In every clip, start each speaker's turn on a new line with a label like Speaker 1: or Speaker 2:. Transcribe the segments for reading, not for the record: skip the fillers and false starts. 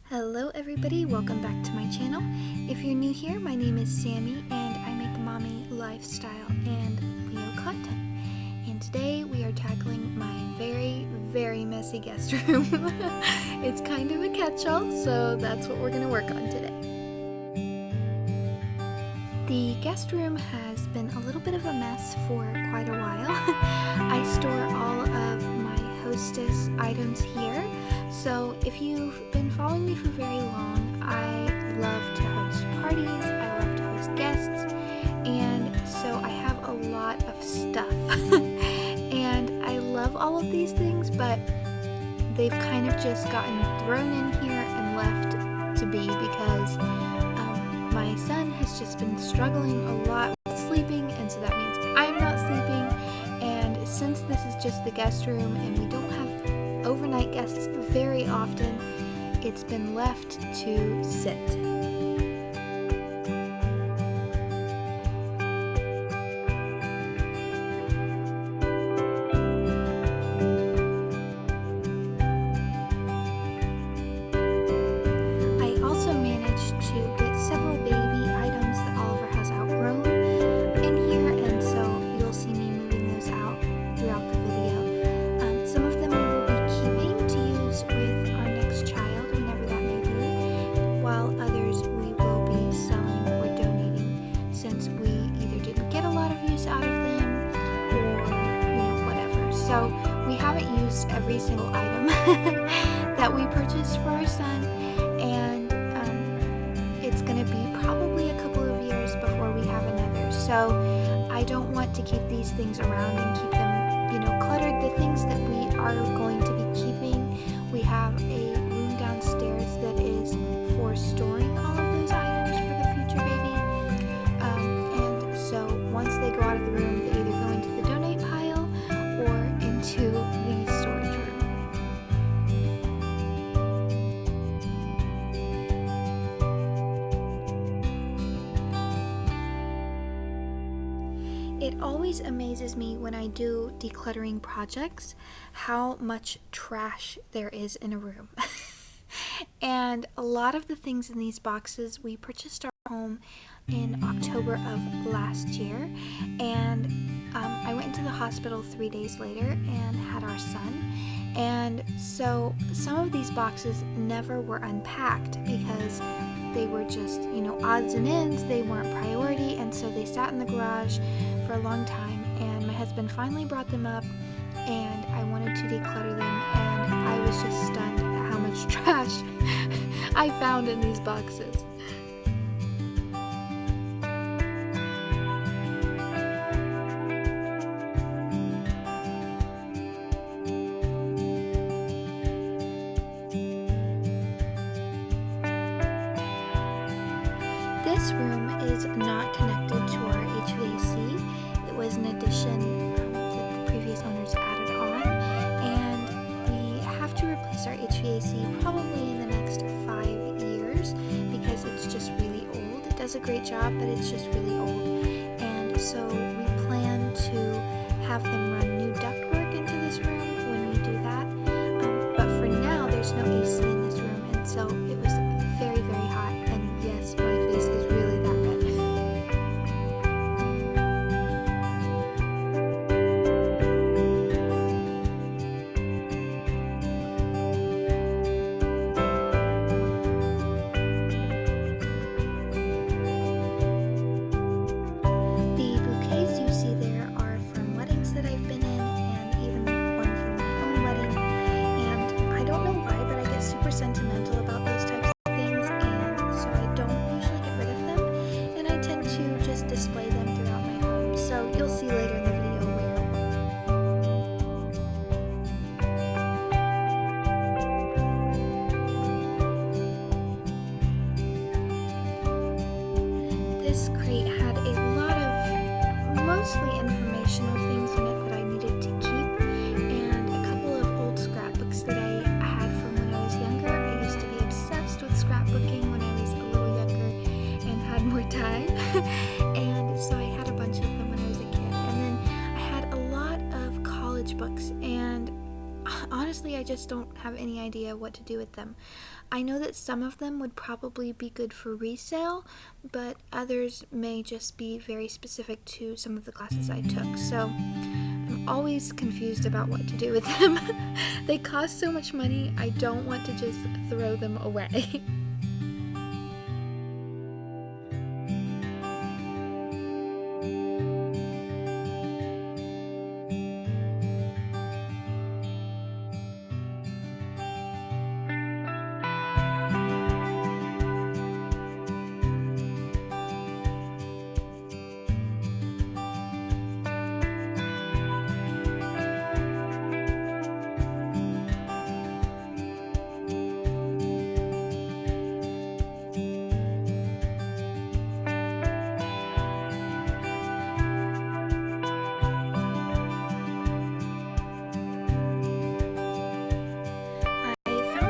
Speaker 1: Hello everybody, welcome back to my channel. If you're new here, my name is Sammy and I make mommy, lifestyle, and Leo content. And today we are tackling my very messy guest room. It's kind of a catch-all, so that's what we're going to work on today. The guest room has been a little bit of a mess for quite a while. I store all of my hostess items here. So if you've been following me for very long, I love to host parties, I love to host guests, and so I have a lot of stuff. And I love all of these things, but they've kind of just gotten thrown in here and left to be because my son has just been struggling a lot with sleeping, and so that means I'm not sleeping. And since this is just the guest room and we don't have overnight guests very often, it's been left to sit. I also managed to get several baby items that Oliver has outgrown in here, and so you'll see me moving those out throughout the video. Some of them we will be keeping to use with our next child, whenever that may be, while others we will be selling or donating since we either didn't get a lot of use out of them or, whatever. So we haven't used every single item that we purchased for our son, and it's going to be probably a couple of years before we have another. So I don't want to keep these things around and keep them cluttered. The things that we are going to be keeping, we have a room downstairs that is for storing all of those items for the future baby. And so once they go out of the room, they either go into the donate pile or into the storage room. It always amazes me when I do decluttering projects how much trash there is in a room. And a lot of the things in these boxes we purchased our home in October of last year, and I went into the hospital 3 days later and had our son. And so some of these boxes never were unpacked because they were just, odds and ends. They weren't priority, and so they sat in the garage for a long time. And my husband finally brought them up, and I wanted to declutter them, and I was just stunned at how much trash I found in these boxes. This room is not connected to our HVAC. It was an addition that the previous owners added on, and we have to replace our HVAC probably in the next 5 years because it's just really old. It does a great job, but it's just really old. And so we plan to have them run new ductwork into this room when we do that. But for now, there's no AC in this room, and so it was very hot. And yes, my face is really that red. The bouquets you see there are from weddings that I've been in, and even one from my own wedding. And I don't know why, but I get super sentimental about those types of things, and so I don't usually get rid of them, and I tend to just display them throughout my home. So you'll see later in the video where. This crate had a lot of mostly informational things in it that I needed to keep, and a couple of old scrapbooks that I had from when I was younger. I used to be obsessed with scrapbooking when I was a little younger and had more time. And so I had a bunch of them when I was a kid. And then I had a lot of college books, and honestly, I just don't have any idea what to do with them. I know that some of them would probably be good for resale, but others may just be very specific to some of the classes I took. So I'm always confused about what to do with them. They cost so much money, I don't want to just throw them away.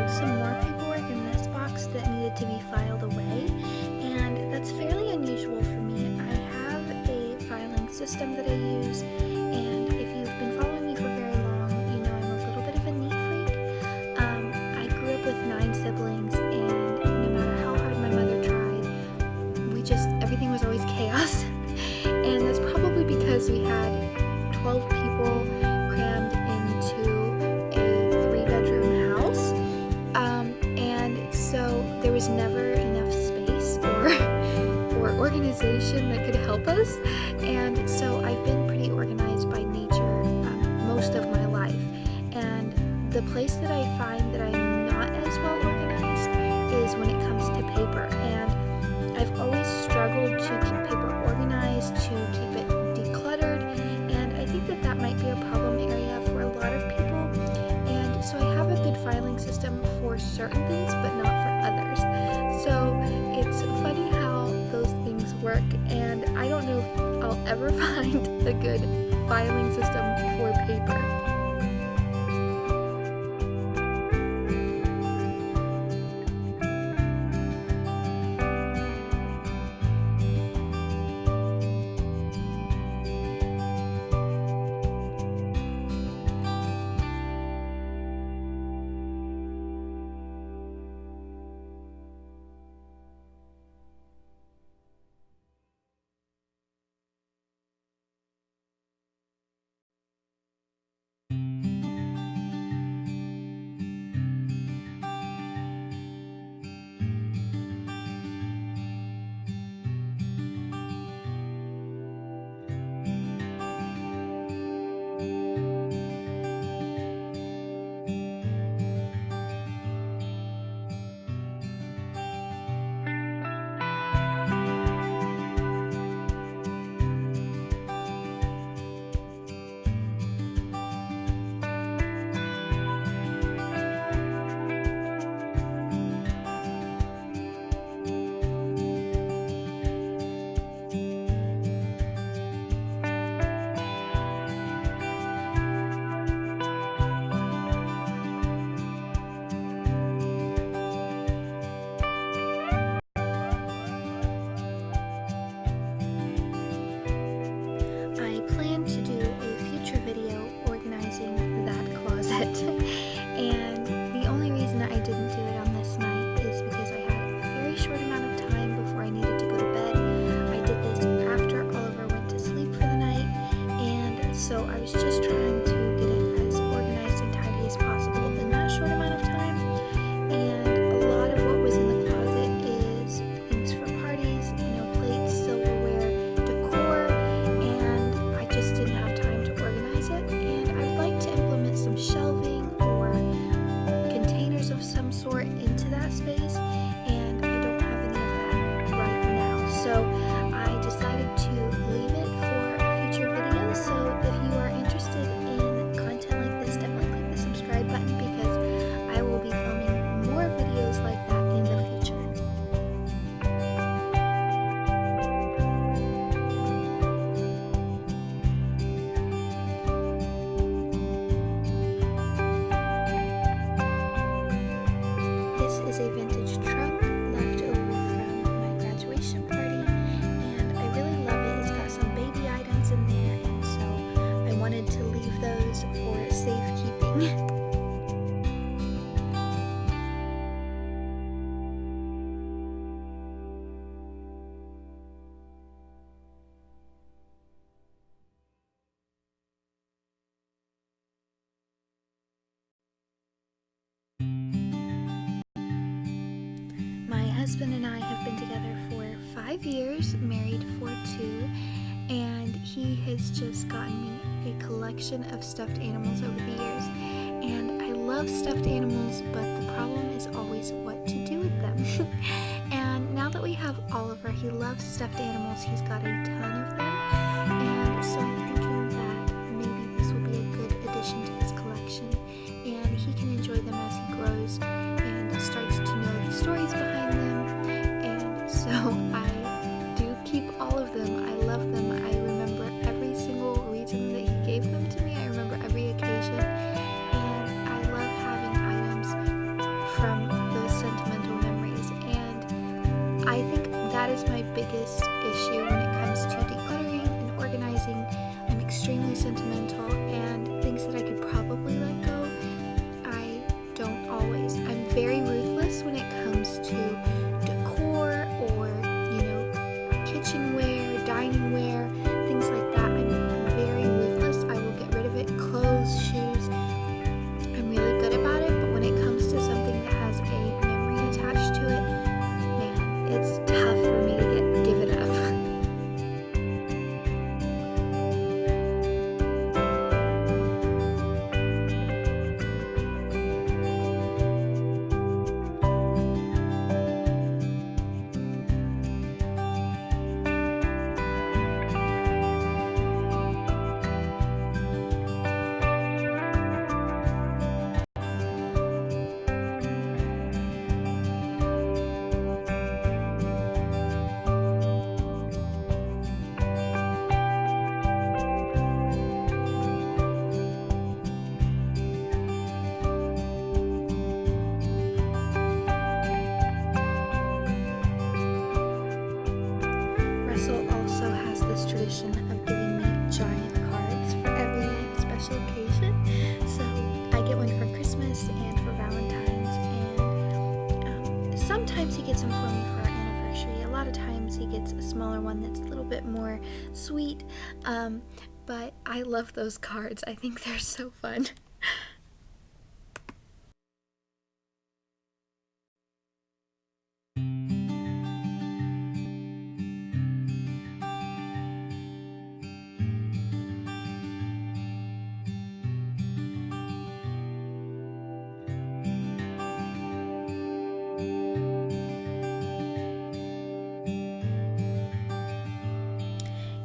Speaker 1: Some more paperwork in this box that needed to be filed away, and that's fairly unusual for me. I have a filing system that I use, and if you've been following me for very long, you know I'm a little bit of a neat freak. I grew up with 9 siblings, and no matter how hard my mother tried, everything was always chaos. And that's probably because we had 12 people crammed into a 3-bedroom house. So there was never enough space or organization that could help us, and so I've been pretty organized by nature most of my life. And the place that I find that I'm not as well organized is when it comes to paper, and I've always struggled to keep paper organized, to keep it decluttered, and I think that might be a problem area for a lot of people. And so I have a good filing system for certain things, but not for others. So it's funny how those things work, and I don't know if I'll ever find a good filing system for paper. I plan to do a future video organizing that closet, and the only reason that I didn't do it on this night is because I had a very short amount of time before I needed to go to bed. I did this after Oliver went to sleep for the night, and so I was just trying to get it as organized and tidy as possible in that short amount of time. And a lot of what was in the closet is things for parties, plates, silverware, decor, and I just didn't have time to organize it. And I would like to implement some shelving or containers of some sort into that space, and I don't have any of that right now. So I decided to leave it for a future video. So if you are interested in content like this, definitely click the subscribe button, because I will be filming more videos like that in the future. This is a vintage trunk left over from my graduation party, and I really love it. It's got some baby items in there, and so I wanted to leave those for safekeeping. husband and I have been together for 5 years, married for 2, and he has just gotten me a collection of stuffed animals over the years. And I love stuffed animals, but the problem is always what to do with them. And now that we have Oliver, he loves stuffed animals. He's got a ton of them, and so I'm thinking that maybe this will be a good addition to his collection, and he can enjoy them as he grows and starts to know the stories behind them. And so I do keep all of them. I love them. I remember every single reason that he gave them to me. I remember every occasion, and I love having items from those sentimental memories. And I think that is my biggest issue when it comes to decluttering and organizing. I'm extremely sentimental, and things that I could probably let go, I don't always. I'm very ruthless when it comes to decor or, kitchenware, diningware, things like that. I'm very ruthless. I will get rid of it. Clothes, shoes. I'm really good about it, but when it comes to something that has a memory attached to it, man, it's tough for me to give it up. Russell also has this tradition of giving me giant cards for every special occasion. So I get one for Christmas and for Valentine's, and sometimes he gets them for me for our anniversary. A lot of times he gets a smaller one that's a little bit more sweet, but I love those cards. I think they're so fun.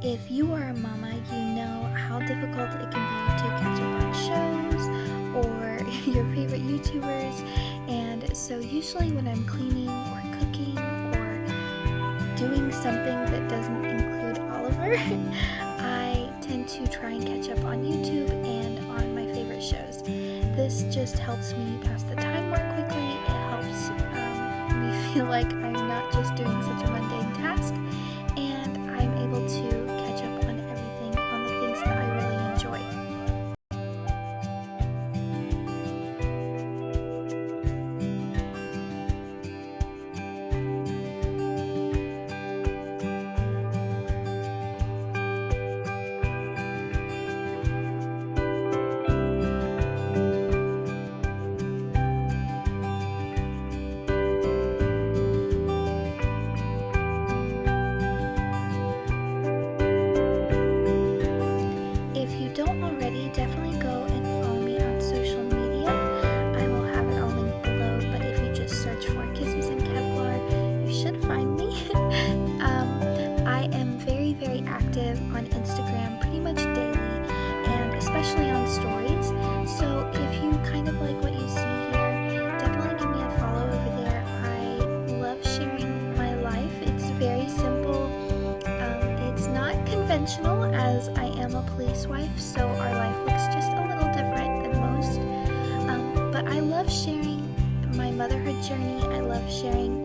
Speaker 1: If you are a mama, you know how difficult it can be to catch up on shows or your favorite YouTubers. And so usually when I'm cleaning or cooking or doing something that doesn't include Oliver, I tend to try and catch up on YouTube and on my favorite shows. This just helps me pass the time more quickly. It helps me feel like I'm not just doing such a mundane task, and I'm able to catch up on everything, on the things that I really enjoy. Don't already, definitely go and follow me on social media. I will have it all linked below, but if you just search for Kisses and Kevlar, you should find me. I am very, very active on Instagram pretty much daily, and especially on stories. So if you kind of like what you see here, definitely give me a follow over there. I love sharing my life. It's very simple. It's not conventional, as I am a police wife, so our life looks just a little different than most. But I love sharing my motherhood journey. I love sharing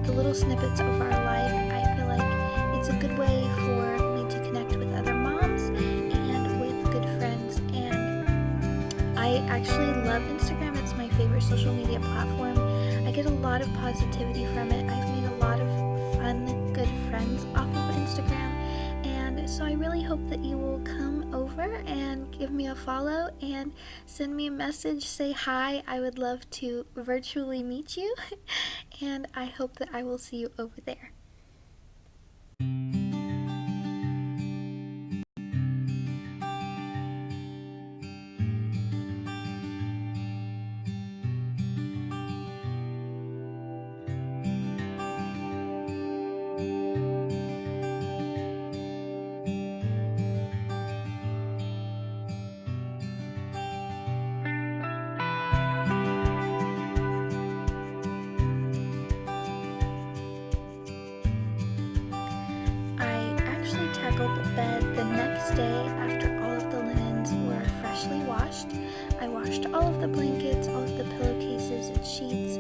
Speaker 1: the little snippets of our life. I feel like it's a good way for me to connect with other moms and with good friends. And I actually love Instagram. It's my favorite social media platform. I get a lot of positivity from it. I've made a lot of fun, good friends off of Instagram. And so I really hope that you will come over and give me a follow and send me a message, say hi. I would love to virtually meet you, and I hope that I will see you over there. I actually tackled the bed the next day after all of the linens were freshly washed. I washed all of the blankets, all of the pillowcases and sheets,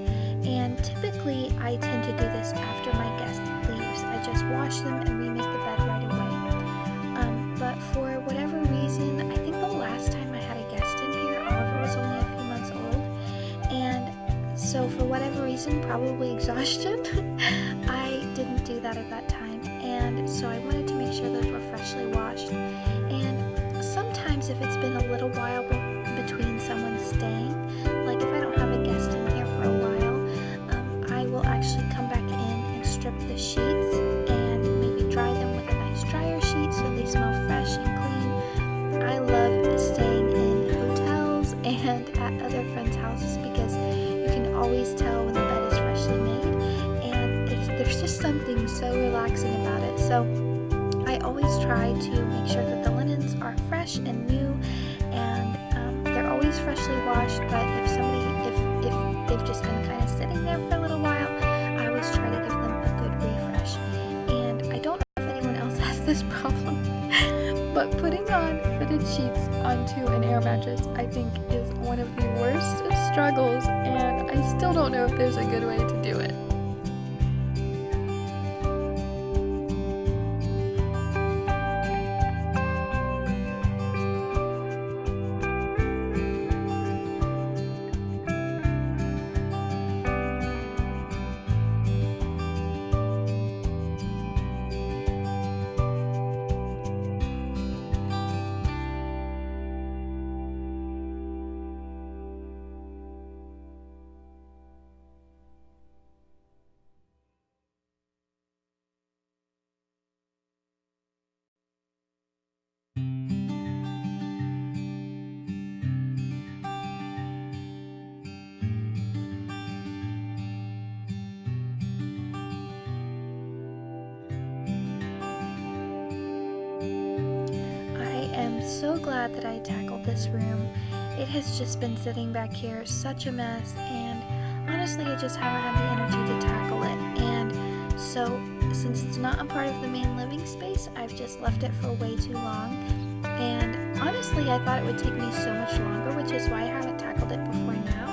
Speaker 1: and typically I tend to do this after my guest leaves. I just wash them and remake the bed right away. But for whatever reason, I think the last time I had a guest in here, Oliver was only a few months old, and so for whatever reason, probably exhaustion, I didn't do that at that time. And so I wanted to make sure those were freshly washed. And sometimes if it's been a little while between someone staying, like if I don't have a guest in here for a while, I will actually come back in and strip the sheets and maybe dry them with a nice dryer sheet so they smell fresh and clean. I love staying in hotels and at other friends' houses because you can always tell when the bed is freshly made. There's just something so relaxing about it. So I always try to make sure that the linens are fresh and new, and they're always freshly washed. But if they've just been kind of sitting there for a little while, I always try to give them a good refresh. And I don't know if anyone else has this problem, but putting on fitted sheets onto an air mattress, I think, is one of the worst struggles, and I still don't know if there's a good way to do it. I'm so glad that I tackled this room. It has just been sitting back here such a mess, and honestly I just haven't had the energy to tackle it. And so since it's not a part of the main living space, I've just left it for way too long. And honestly I thought it would take me so much longer, which is why I haven't tackled it before now.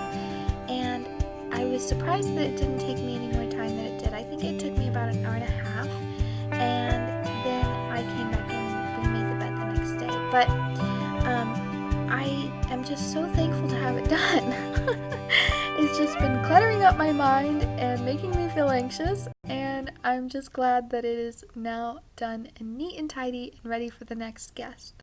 Speaker 1: And I was surprised that it didn't take me any more time than it did. I think it took me about an hour and a half, and then I came back in and remade the bed the next day. But I am just so thankful to have it done. It's just been cluttering up my mind and making me feel anxious, and I'm just glad that it is now done and neat and tidy and ready for the next guest.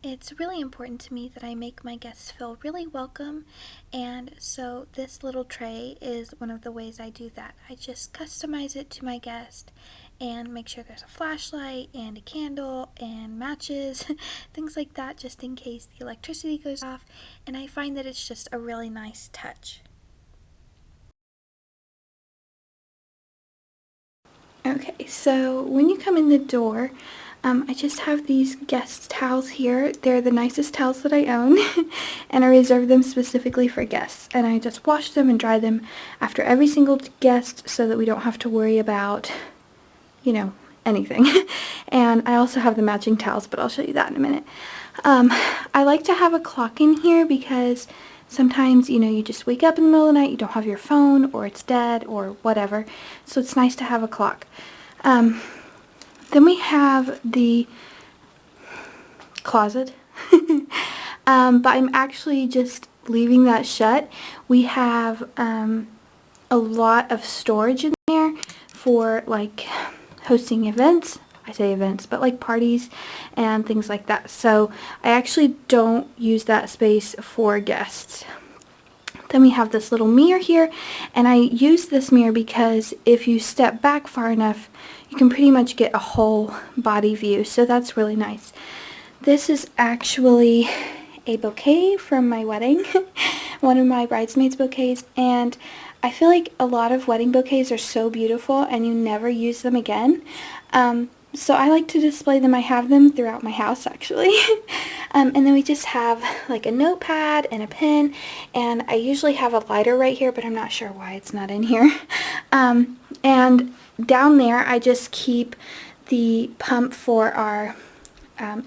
Speaker 1: It's really important to me that I make my guests feel really welcome, and so this little tray is one of the ways I do that. I just customize it to my guest and make sure there's a flashlight and a candle and matches, things like that, just in case the electricity goes off, and I find that it's just a really nice touch. Okay, so when you come in the door, I just have these guest towels here. They're the nicest towels that I own, and I reserve them specifically for guests. And I just wash them and dry them after every single guest so that we don't have to worry about, anything. And I also have the matching towels, but I'll show you that in a minute. I like to have a clock in here because sometimes, you just wake up in the middle of the night, you don't have your phone, or it's dead, or whatever. So it's nice to have a clock. Then we have the closet. But I'm actually just leaving that shut. We have a lot of storage in there for like hosting events. I say events, but like parties and things like that. So I actually don't use that space for guests. Then we have this little mirror here, and I use this mirror because if you step back far enough, you can pretty much get a whole body view, so that's really nice. This is actually a bouquet from my wedding, one of my bridesmaids' bouquets, and I feel like a lot of wedding bouquets are so beautiful and you never use them again. So I like to display them. I have them throughout my house actually. And then we just have like a notepad and a pen, and I usually have a lighter right here, but I'm not sure why it's not in here. And down there I just keep the pump for our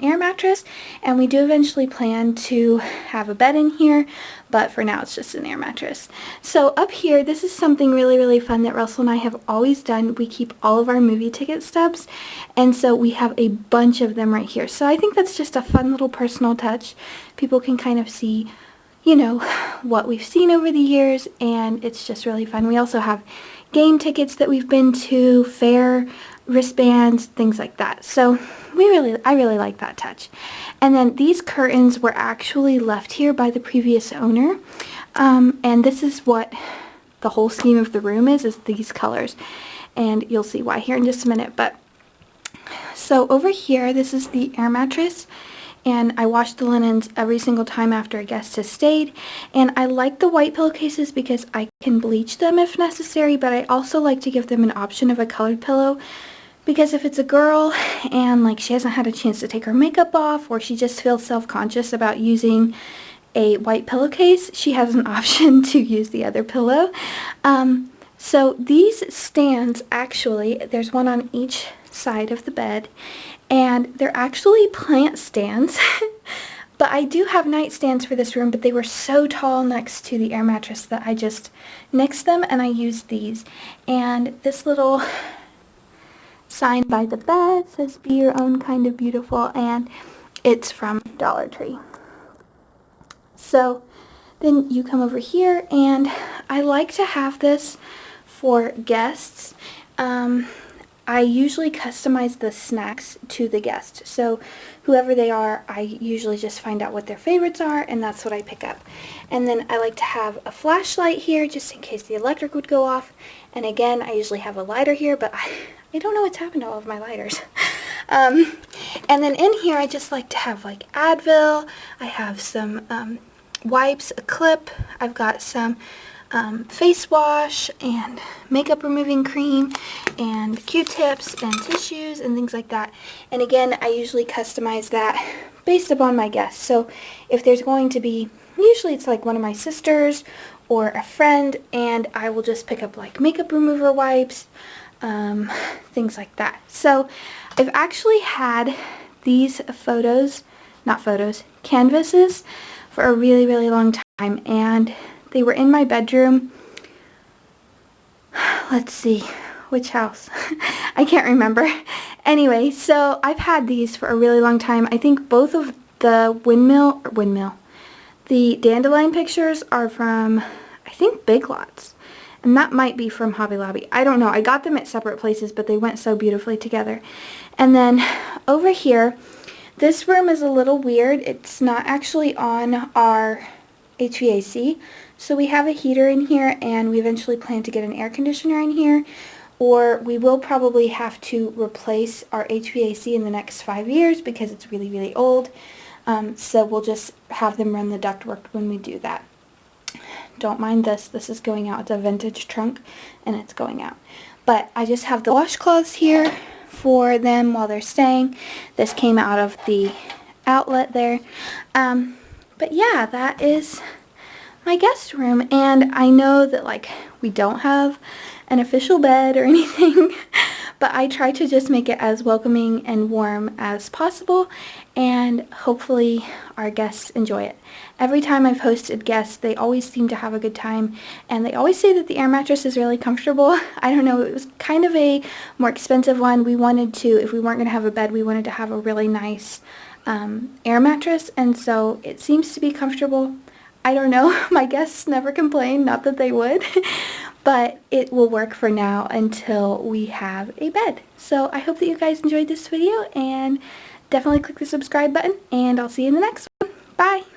Speaker 1: air mattress, and we do eventually plan to have a bed in here, but for now it's just an air mattress. So up here, this is something really, really fun that Russell and I have always done. We keep all of our movie ticket stubs, and so we have a bunch of them right here. So I think that's just a fun little personal touch. People can kind of see, what we've seen over the years, and it's just really fun. We also have game tickets that we've been to, fair wristbands, things like that. So I really like that touch. And then these curtains were actually left here by the previous owner, and this is what the whole scheme of the room is these colors, and you'll see why here in just a minute. But so over here, this is the air mattress, and I wash the linens every single time after a guest has stayed. And I like the white pillowcases because I can bleach them if necessary, but I also like to give them an option of a colored pillow, because if it's a girl and like she hasn't had a chance to take her makeup off, or she just feels self-conscious about using a white pillowcase, she has an option to use the other pillow. So these stands, actually, there's one on each side of the bed, and they're actually plant stands. But I do have nightstands for this room, but they were so tall next to the air mattress that I just nixed them and I used these. And this little sign by the bed says "Be Your Own Kind of Beautiful," and it's from Dollar Tree. So then you come over here, and I like to have this for guests. I usually customize the snacks to the guest. So whoever they are, I usually just find out what their favorites are, and that's what I pick up. And then I like to have a flashlight here just in case the electric would go off. And again, I usually have a lighter here, but I don't know what's happened to all of my lighters. And then in here, I just like to have like Advil. I have some wipes, a clip. I've got some face wash and makeup removing cream and Q-tips and tissues and things like that. And again, I usually customize that based upon my guests. So if there's going to be, usually it's like one of my sisters or a friend, and I will just pick up like makeup remover wipes, things like that. So I've actually had these canvases for a really, really long time, and they were in my bedroom. Let's see, which house? I can't remember. Anyway, so I've had these for a really long time. I think both of the the dandelion pictures are from, I think, Big Lots. And that might be from Hobby Lobby. I don't know. I got them at separate places, but they went so beautifully together. And then over here, this room is a little weird. It's not actually on our HVAC. So we have a heater in here, and we eventually plan to get an air conditioner in here, or we will probably have to replace our HVAC in the next 5 years because it's really, really old. So we'll just have them run the ductwork when we do that. Don't mind this. This is going out. It's a vintage trunk, and it's going out. But I just have the washcloths here for them while they're staying. This came out of the outlet there. But yeah, that is my guest room, and I know that like we don't have an official bed or anything, but I try to just make it as welcoming and warm as possible, and hopefully our guests enjoy it. Every time I've hosted guests, they always seem to have a good time, and they always say that the air mattress is really comfortable. I don't know, it was kind of a more expensive one. We wanted to, if we weren't going to have a bed, we wanted to have a really nice air mattress, and so it seems to be comfortable. I don't know, my guests never complain, not that they would, but it will work for now until we have a bed. So I hope that you guys enjoyed this video, and definitely click the subscribe button, and I'll see you in the next one. Bye!